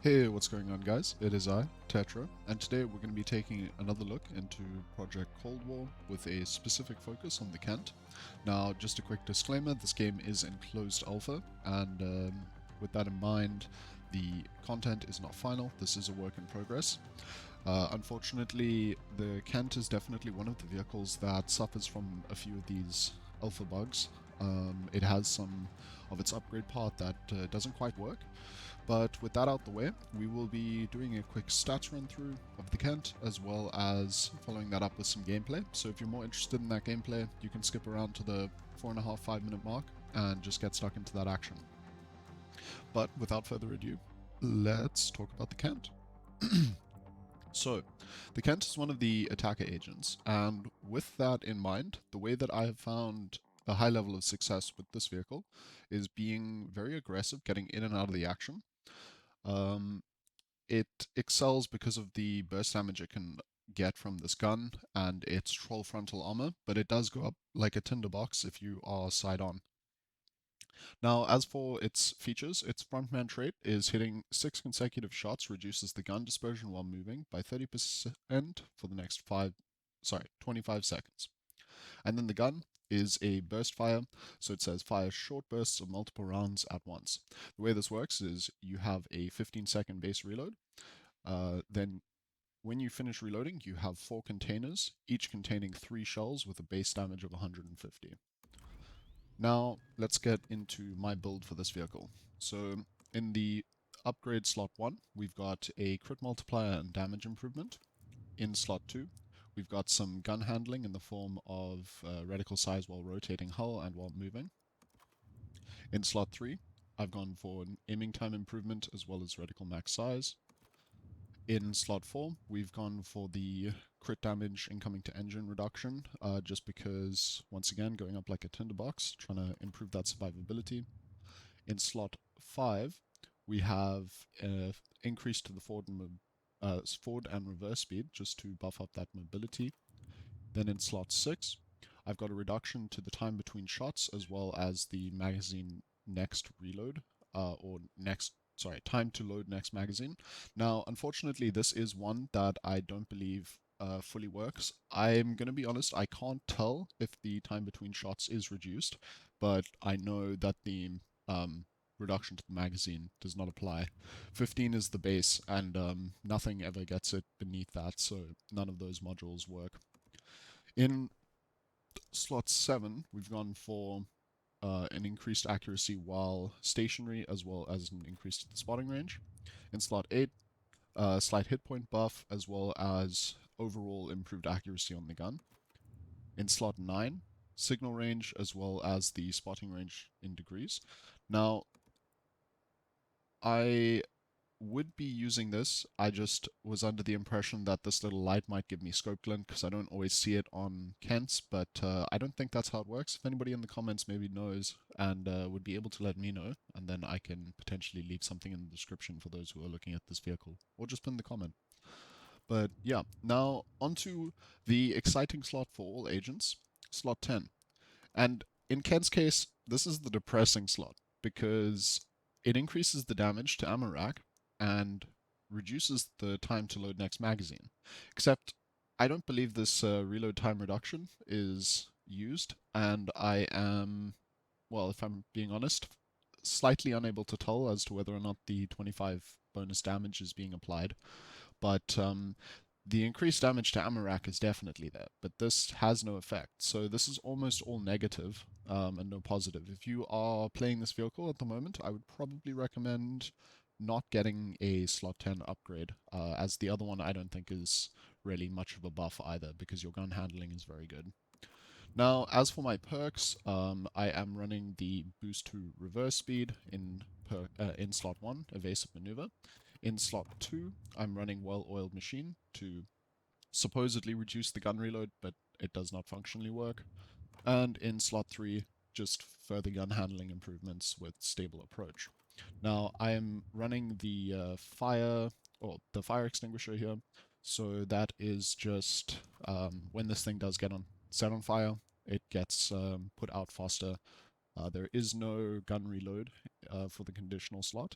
Hey, what's going on, guys? It is I, Tetra, and today we're going to be taking another look into Project Cold War with a specific focus on the Kent. Now, just a quick disclaimer, this game is in closed alpha, and with that in mind, the content is not final. This is a work in progress. Unfortunately, the Kent is definitely one of the vehicles that suffers from a few of these alpha bugs. It has some of its upgrade part that doesn't quite work. But with that out the way, we will be doing a quick stats run through of the Kent, as well as following that up with some gameplay. So if you're more interested in that gameplay, you can skip around to the 4.5, 5 minute mark and just get stuck into that action. But without further ado, let's talk about the Kent. So, the Kent is one of the attacker agents, and with that in mind, the way that I have found a high level of success with this vehicle is being very aggressive, getting in and out of the action. Um, it excels because of the burst damage it can get from this gun and its troll frontal armor, but it does go up like a tinderbox if you are side on. Now, as for its features, its frontman trait is hitting 6 consecutive shots reduces the gun dispersion while moving by 30% for the next 25 seconds. And then the gun is a burst fire, so it says fire short bursts of multiple rounds at once. The way this works is you have a 15-second base reload. Then when you finish reloading, you have 4 containers, each containing 3 shells with a base damage of 150. Now, let's get into my build for this vehicle. So, in the upgrade slot 1, we've got a crit multiplier and damage improvement. In slot 2, we've got some gun handling in the form of reticle size while rotating hull and while moving. In slot 3, I've gone for an aiming time improvement as well as reticle max size. In slot 4, we've gone for the crit damage incoming to engine reduction, just because, once again, going up like a tinderbox, trying to improve that survivability. In slot 5, we have increase to the forward and reverse speed, just to buff up that mobility. Then in slot 6, I've got a reduction to the time between shots, as well as the magazine next reload, time to load next magazine. Now, unfortunately, this is one that I don't believe fully works. I'm going to be honest, I can't tell if the time between shots is reduced, but I know that the reduction to the magazine does not apply. 15 is the base, and nothing ever gets it beneath that, so none of those modules work. In slot 7, we've gone for an increased accuracy while stationary, as well as an increase to the spotting range. In slot 8, slight hit point buff, as well as overall improved accuracy on the gun. In slot 9, signal range, as well as the spotting range in degrees. Now, I would be using this. I just was under the impression that this little light might give me scope glint because I don't always see it on Kents, but I don't think that's how it works. If anybody in the comments maybe knows and would be able to let me know, and then I can potentially leave something in the description for those who are looking at this vehicle, or just pin the comment. But yeah, now onto the exciting slot for all agents, slot 10. And in Kent's case, this is the depressing slot because it increases the damage to ammo rack and reduces the time to load next magazine. Except I don't believe this reload time reduction is used, and I am, well, if I'm being honest, slightly unable to tell as to whether or not the 25 bonus damage is being applied. But the increased damage to ammo rack is definitely there, but this has no effect. So this is almost all negative and no positive. If you are playing this vehicle at the moment, I would probably recommend not getting a slot 10 upgrade, as the other one I don't think is really much of a buff either, because your gun handling is very good. Now, as for my perks, I am running the boost to reverse speed in slot 1, evasive maneuver. In slot 2, I'm running well-oiled machine to supposedly reduce the gun reload, but it does not functionally work. And in slot 3, just further gun handling improvements with stable approach. Now, I am running the the fire extinguisher here, so that is just when this thing does get set on fire, it gets put out faster. There is no gun reload for the conditional slot.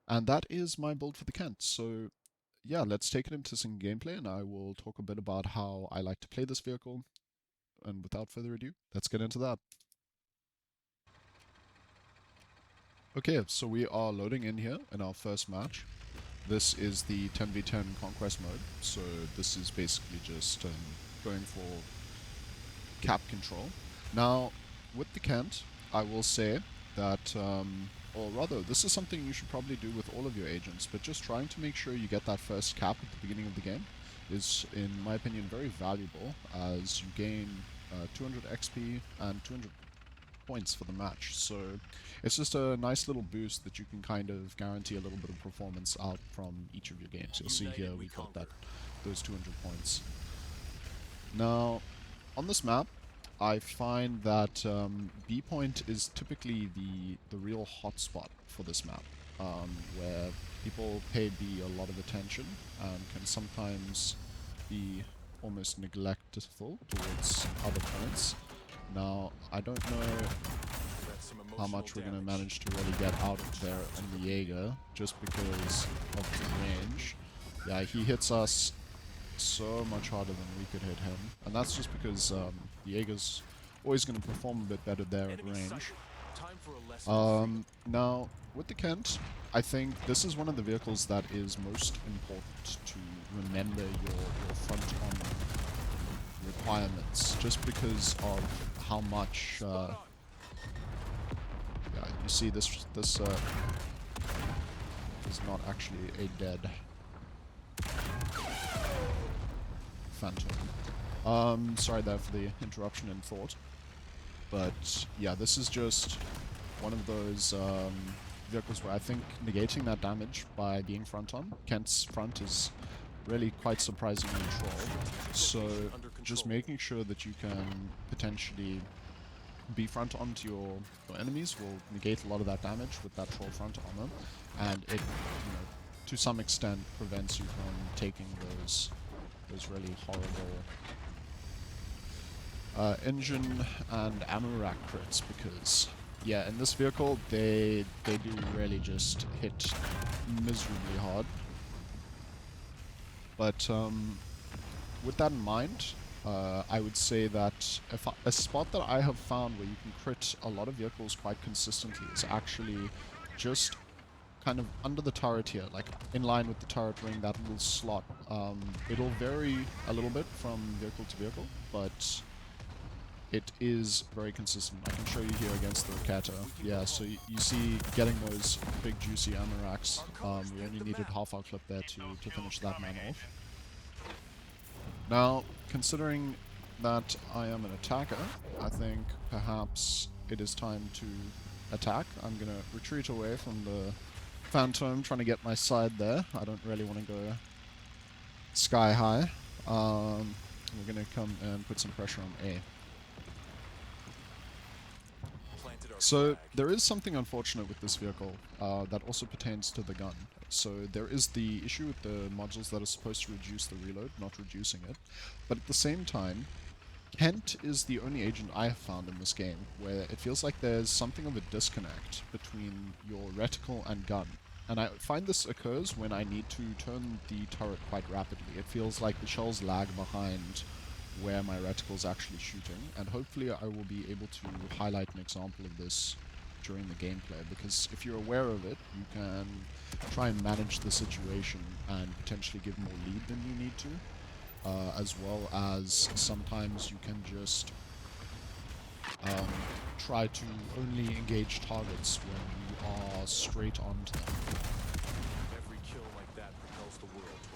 And that is my build for the Kent. So yeah, let's take it into some gameplay, and I will talk a bit about how I like to play this vehicle. And without further ado, let's get into that. Okay, so we are loading in here in our first match. This is the 10v10 Conquest mode, so this is basically just going for cap control. Now, with the Kent, I will say that, or rather, this is something you should probably do with all of your agents, but just trying to make sure you get that first cap at the beginning of the game is, in my opinion, very valuable, as you gain 200 XP and 200 points for the match. So it's just a nice little boost that you can kind of guarantee a little bit of performance out from each of your games. You'll see here we got those 200 points. Now, on this map, I find that B point is typically the real hotspot for this map, where people pay B a lot of attention and can sometimes be almost neglectful towards other points. Now, I don't know how much we're going to manage to really get out of there on the Jaeger, just because of the range. Yeah, he hits us so much harder than we could hit him, and that's just because the Jaeger's always going to perform a bit better there at range. Now, with the Kent, I think this is one of the vehicles that is most important to remember your front-on requirements, just because of how much yeah, you see this is not actually a dead Phantom. Sorry there for the interruption in thought, but yeah, this is just one of those vehicles where I think negating that damage by being front-on, Kent's front is really quite surprisingly troll, so just making sure that you can potentially be front onto your enemies will negate a lot of that damage with that troll front armor, and it, to some extent prevents you from taking those really horrible engine and ammo rack crits, because yeah, in this vehicle they do really just hit miserably hard. But with that in mind, I would say that a spot that I have found where you can crit a lot of vehicles quite consistently is actually just kind of under the turret here, like in line with the turret ring, that little slot. It'll vary a little bit from vehicle to vehicle, but it is very consistent. I can show you here against the Rakata. Yeah, so you see getting those big juicy ammo racks. We only needed half our clip there to finish that man off. Now, considering that I am an attacker, I think perhaps it is time to attack. I'm gonna retreat away from the Phantom, trying to get my side there. I don't really want to go sky high. We're gonna come and put some pressure on A. So there is something unfortunate with this vehicle that also pertains to the gun. So there is the issue with the modules that are supposed to reduce the reload, not reducing it. But at the same time, Kent is the only agent I have found in this game where it feels like there's something of a disconnect between your reticle and gun. And I find this occurs when I need to turn the turret quite rapidly. It feels like the shells lag behind where my reticle is actually shooting, and hopefully I will be able to highlight an example of this during the gameplay, because if you're aware of it, you can try and manage the situation and potentially give more lead than you need to, as well as sometimes you can just try to only engage targets when you are straight onto them.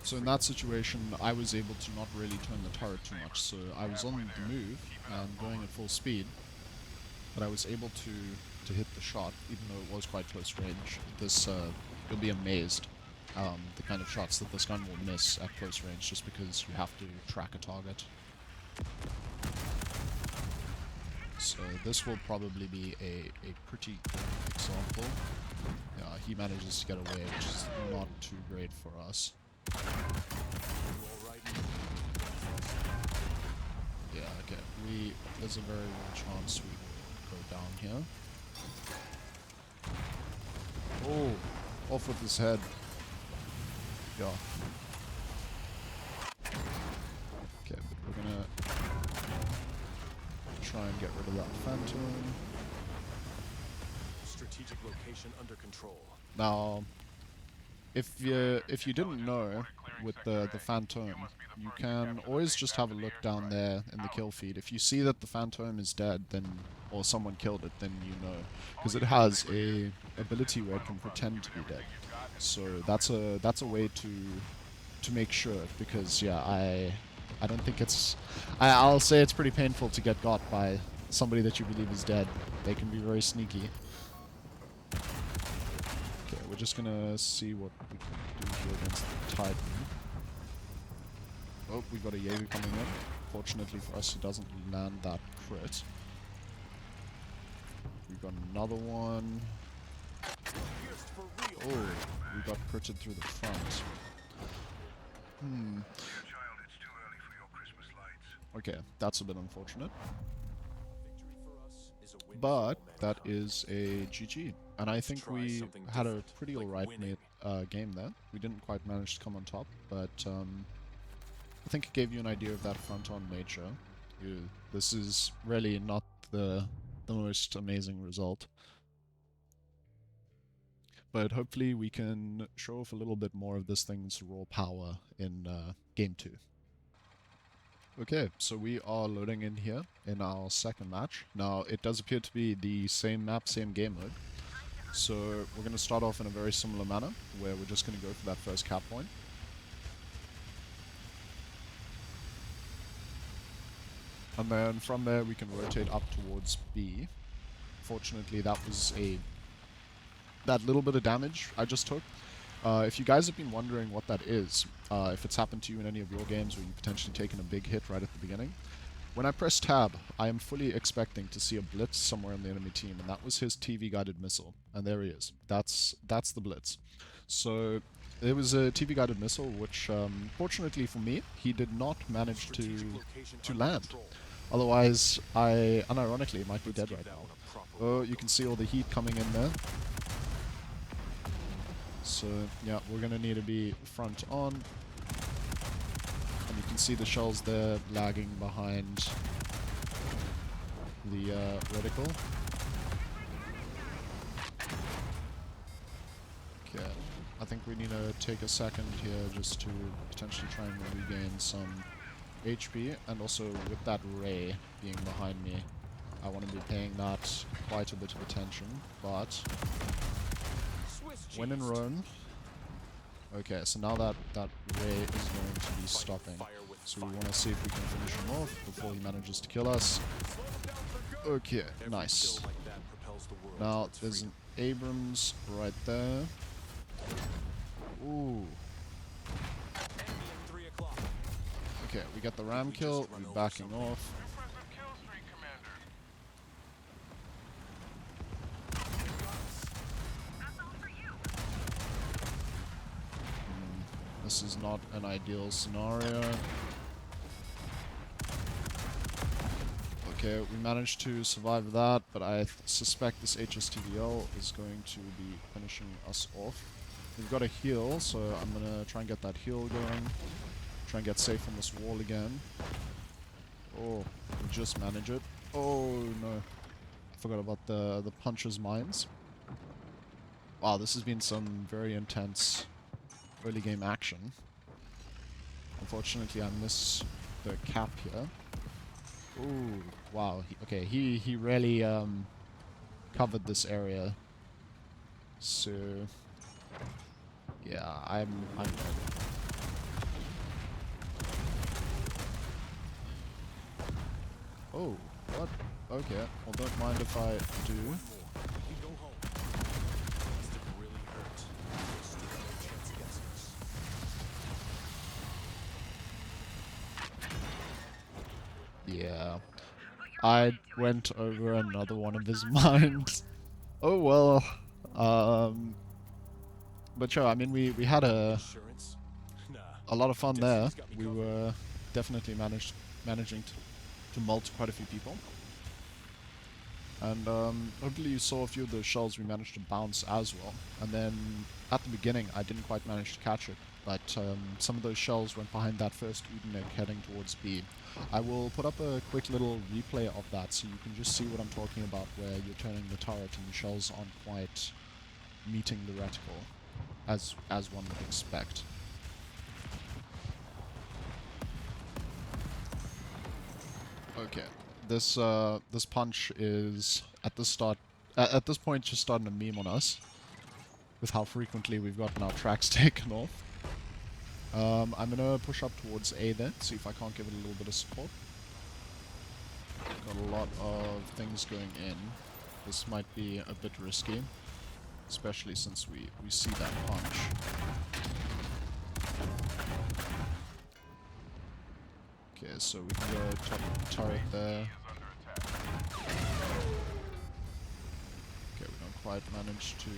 So in that situation, I was able to not really turn the turret too much, so I was on the move and going at full speed, but I was able to hit the shot, even though it was quite close range. This, you'll be amazed the kind of shots that this gun will miss at close range, just because you have to track a target. So this will probably be a pretty good example. Yeah, he manages to get away, which is not too great for us. Yeah, okay, there's a very real chance we will go down here. Oh, Off with his head. Yeah. Okay, but we're gonna try and get rid of that phantom. Strategic location under control. Now, if you didn't know, with the phantom, you can always just have a look down there in the kill feed. If you see that the phantom is dead, then or someone killed it, then you know, because it has a ability where it can pretend to be dead. So that's a way to make sure, because yeah, I don't think it's I'll say it's pretty painful to get got by somebody that you believe is dead. They can be very sneaky. Okay, we're just gonna see what we can do here against the Titan. Oh, we got a Jaeger coming in. Fortunately for us, he doesn't land that crit. We got another one. Oh, we got critted through the front. Okay, that's a bit unfortunate. But that is a GG. And I think we had a pretty alright game there. We didn't quite manage to come on top, but I think it gave you an idea of that front-on nature. This is really not the most amazing result. But hopefully we can show off a little bit more of this thing's raw power in Game 2. Okay, so we are loading in here in our second match. Now, it does appear to be the same map, same game mode. So we're going to start off in a very similar manner, where we're just going to go for that first cap point. And then from there we can rotate up towards B. Fortunately, that was that little bit of damage I just took. If you guys have been wondering what that is, if it's happened to you in any of your games where you've potentially taken a big hit right at the beginning, when I press tab, I am fully expecting to see a blitz somewhere in the enemy team, and that was his TV-guided missile. And there he is. That's the blitz. So it was a TV-guided missile, which, fortunately for me, he did not manage to land. Otherwise, unironically, might be dead right now. Oh, you can see all the heat coming in there. So, yeah, we're gonna need to be front on. And you can see the shells there lagging behind the reticle. Okay, I think we need to take a second here just to potentially try and regain some HP, and also with that ray being behind me, I want to be paying that quite a bit of attention, but when in Rome. Okay, so now that ray is going to be stopping, so we want to see if we can finish him off before he manages to kill us. Okay, nice. Now there's an Abrams right there. Ooh. Okay, we got the ram kill, we're backing off. This is not an ideal scenario. Okay, we managed to survive that, but I suspect this HSTVL is going to be finishing us off. We've got a heal, so I'm gonna try and get that heal going. Try and get safe on this wall again. Oh, we just manage it. Oh no. I forgot about the puncher's mines. Wow, this has been some very intense early game action. Unfortunately, I miss the cap here. Ooh, wow. Okay, he really covered this area. So yeah, I'm dead. Oh, what? Okay, well, don't mind if I do. Yeah, I went over another one of his mines. Oh well. But sure, I mean, we had a lot of fun there. We were definitely managing to mult quite a few people. And hopefully you saw a few of those shells we managed to bounce as well. And then at the beginning I didn't quite manage to catch it, but some of those shells went behind that first Udenik heading towards B. I will put up a quick little replay of that so you can just see what I'm talking about, where you're turning the turret and the shells aren't quite meeting the reticle as one would expect. Okay, this punch is at the start at this point just starting a meme on us with how frequently we've gotten our tracks taken off. I'm gonna push up towards A then, see if I can't give it a little bit of support. Got a lot of things going in. This might be a bit risky, especially since we see that punch. Okay, so we can go top of the turret there. Okay, we don't quite manage to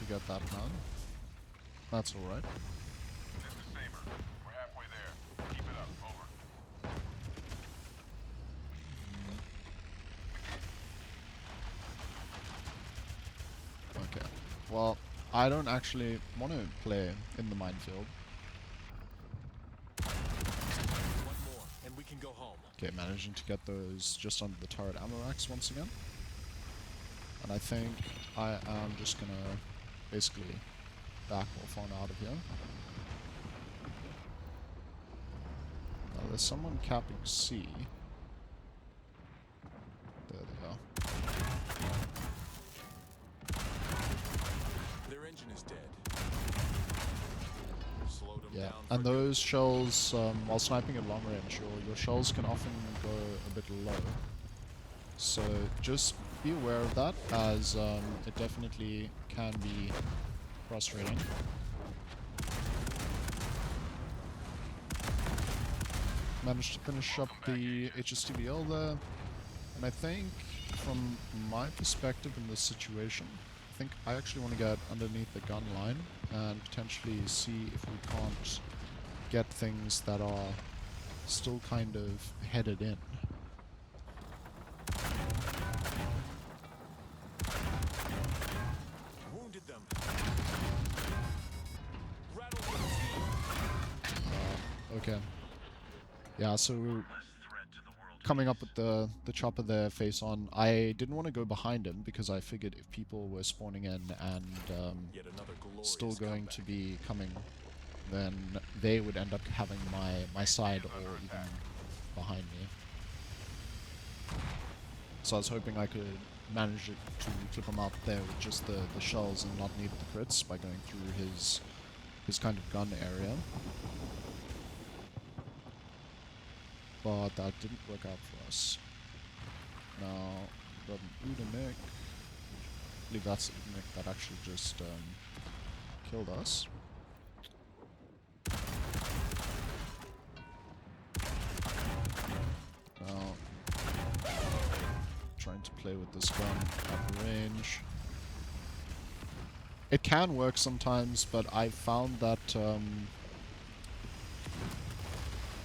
get that done. That's alright. This is Saber. We're halfway there. Keep it up. Over. Okay. Well, I don't actually want to play in the minefield. One more, and we can go home. Okay, managing to get those just under the turret ammo racks once again. And I think I am just gonna basically back off on out of here. Now there's someone capping C. There they are. Their engine is dead. Slowed them Yeah, down and for good. those shells, while sniping at long range, your shells can often go a bit low. So just be aware of that, as it definitely can be frustrating. Managed to finish up the HSTVL there, and I think from my perspective in this situation, I think I actually want to get underneath the gun line and potentially see if we can't get things that are still kind of headed in. Wounded them. Rattled the team. Okay. Yeah, so coming up with the chopper there face on, I didn't want to go behind him because I figured if people were spawning in and Yet another glorious still going to comeback. be coming, then they would end up having my side or even behind me. So I was hoping I could manage it to clip him out there with just the shells and not need the crits by going through his kind of gun area. But that didn't work out for us. Now, got an Udenik. I believe that's the Udenik that actually just killed us. Now, trying to play with this gun at range. It can work sometimes, but I found that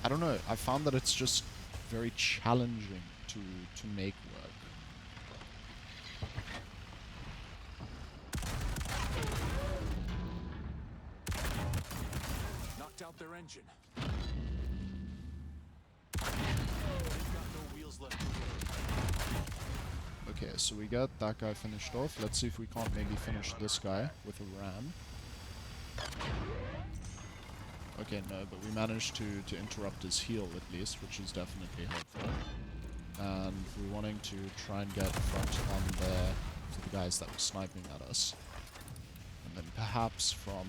I don't know. I found that it's just very challenging to make work. Knocked out their engine. They've got no wheels left to wear. Okay, so we got that guy finished off. Let's see if we can't maybe finish this guy with a ram. Okay, no, but we managed to interrupt his heal at least, which is definitely helpful. And we're wanting to try and get front on there to the guys that were sniping at us. And then perhaps from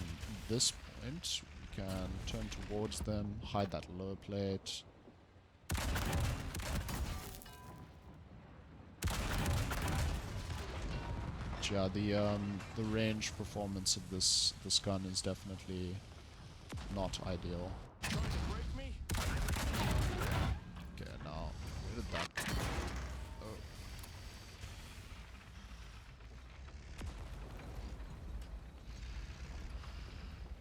this point, we can turn towards them, hide that lower plate. But yeah, the range performance of this gun is definitely not ideal. Trying to break me? Okay, now where did that come from? Oh.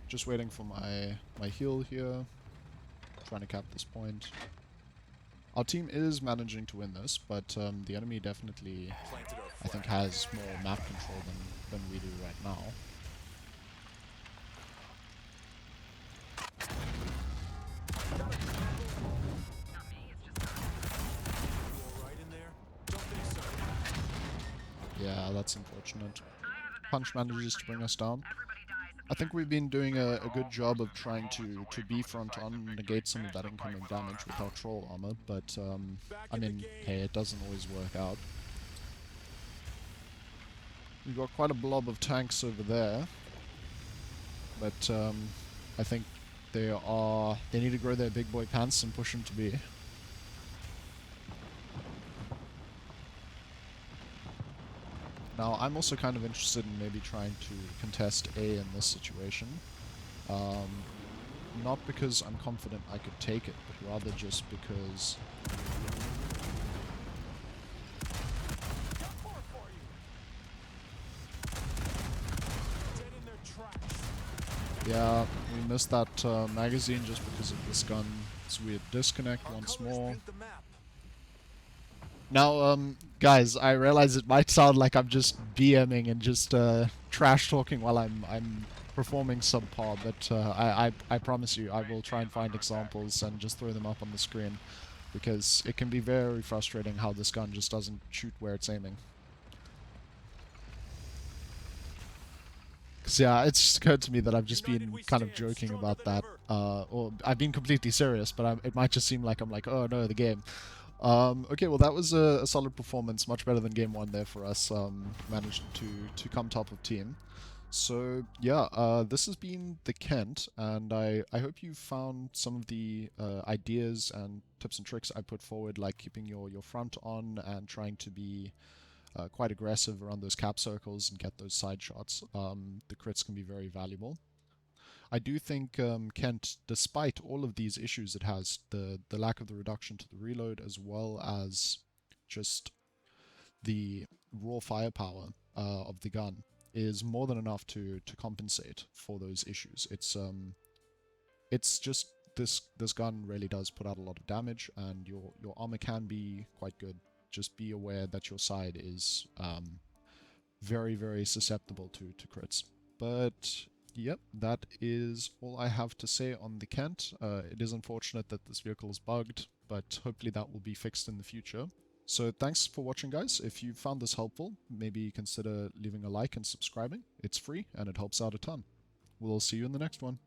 Just waiting for my heal here. Trying to cap this point. Our team is managing to win this, but the enemy definitely, Planted our I think, flag. has more map control than we do right now. You all right in there? Don't think so. Yeah, that's unfortunate. Punch manages to bring us down. I think we've been doing a good job of trying to be front on, negate some of that incoming damage with our troll armor, but I mean, hey, it doesn't always work out. We've got quite a blob of tanks over there, but I think they need to grow their big boy pants and push them to be. Now, I'm also kind of interested in maybe trying to contest A in this situation. Not because I'm confident I could take it, but rather just because... Got more for you. Dead in their tracks. Yeah, we missed that magazine just because of this gun. So we disconnect Our once colors more. paint the map. Now, guys, I realize it might sound like I'm just BMing and just trash talking while I'm performing subpar, but I promise you I will try and find examples and just throw them up on the screen, because it can be very frustrating how this gun just doesn't shoot where it's aiming. Because yeah, it's just occurred to me that I've just United been we kind of stand, joking stronger about than that, ever. or I've been completely serious, but it might just seem like I'm like, oh no, the game. Okay, well that was a solid performance, much better than game one there for us. Managed to come top of team. So yeah, this has been the Kent, and I hope you found some of the ideas and tips and tricks I put forward, like keeping your front on and trying to be quite aggressive around those cap circles and get those side shots. The crits can be very valuable. I do think Kent, despite all of these issues it has, the lack of the reduction to the reload, as well as just the raw firepower of the gun, is more than enough to compensate for those issues. It's just this gun really does put out a lot of damage, and your armor can be quite good. Just be aware that your side is very, very susceptible to crits. But yep, that is all I have to say on the Kent. It is unfortunate that this vehicle is bugged, but hopefully that will be fixed in the future. So thanks for watching, guys. If you found this helpful, maybe consider leaving a like and subscribing. It's free and it helps out a ton. We'll see you in the next one.